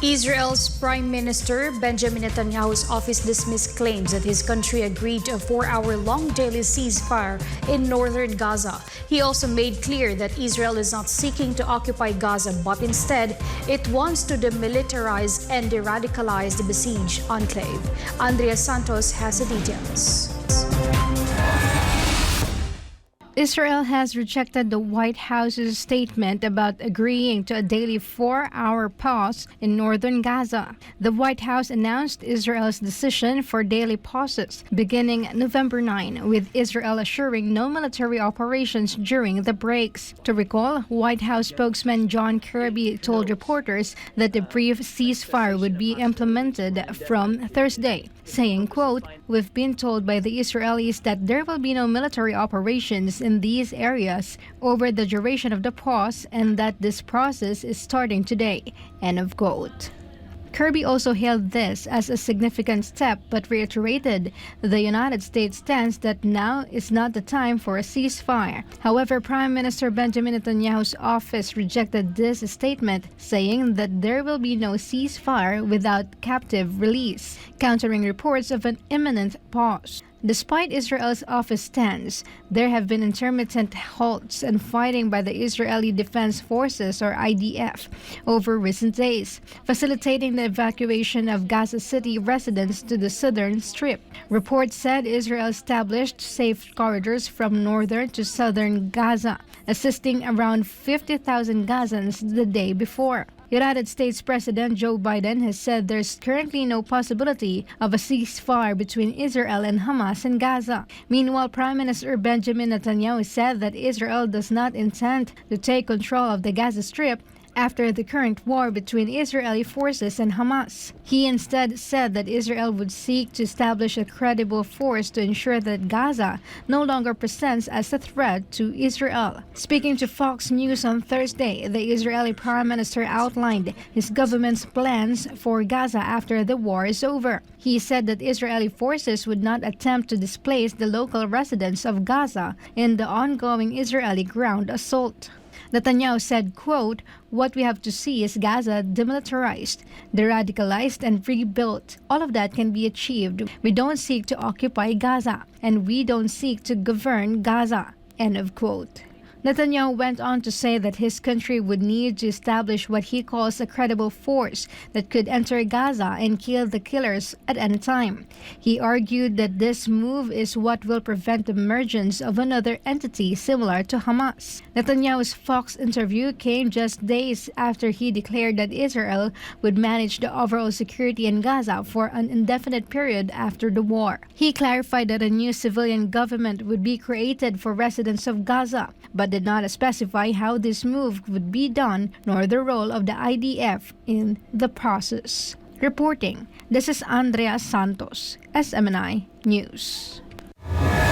Israel's Prime Minister Benjamin Netanyahu's office dismissed claims that his country agreed to a 4-hour-long daily ceasefire in Northern Gaza. He also made clear that Israel is not seeking to occupy Gaza, but instead, it wants to demilitarize and deradicalize the besieged enclave. Andrea Santos has the details. Israel has rejected the White House's statement about agreeing to a daily 4-hour pause in northern Gaza. The White House announced Israel's decision for daily pauses beginning November 9, with Israel assuring no military operations during the breaks. To recall, White House spokesman John Kirby told reporters that the brief ceasefire would be implemented from Thursday, saying, quote, "We've been told by the Israelis that there will be no military operations in these areas over the duration of the pause and that this process is starting today," end of quote. Kirby also hailed this as a significant step but reiterated the United States stance that now is not the time for a ceasefire. However, Prime Minister Benjamin Netanyahu's office rejected this statement, saying that there will be no ceasefire without captive release, countering reports of an imminent pause. Despite Israel's office stance, there have been intermittent halts and fighting by the Israeli Defense Forces, or IDF, over recent days, facilitating the evacuation of Gaza City residents to the southern strip. Reports said Israel established safe corridors from northern to southern Gaza, assisting around 50,000 Gazans the day before. United States President Joe Biden has said there's currently no possibility of a ceasefire between Israel and Hamas in Gaza. Meanwhile, Prime Minister Benjamin Netanyahu said that Israel does not intend to take control of the Gaza Strip after the current war between Israeli forces and Hamas. He instead said that Israel would seek to establish a credible force to ensure that Gaza no longer presents as a threat to Israel. Speaking to Fox News on Thursday, the Israeli Prime Minister outlined his government's plans for Gaza after the war is over. He said that Israeli forces would not attempt to displace the local residents of Gaza in the ongoing Israeli ground assault. Netanyahu said, quote, "What we have to see is Gaza demilitarized, deradicalized, and rebuilt. All of that can be achieved. We don't seek to occupy Gaza, and we don't seek to govern Gaza," end of quote. Netanyahu went on to say that his country would need to establish what he calls a credible force that could enter Gaza and kill the killers at any time. He argued that this move is what will prevent the emergence of another entity similar to Hamas. Netanyahu's Fox interview came just days after he declared that Israel would manage the overall security in Gaza for an indefinite period after the war. He clarified that a new civilian government would be created for residents of Gaza, but did not specify how this move would be done nor the role of the IDF in the process. Reporting, this is Andrea Santos, SMNI News.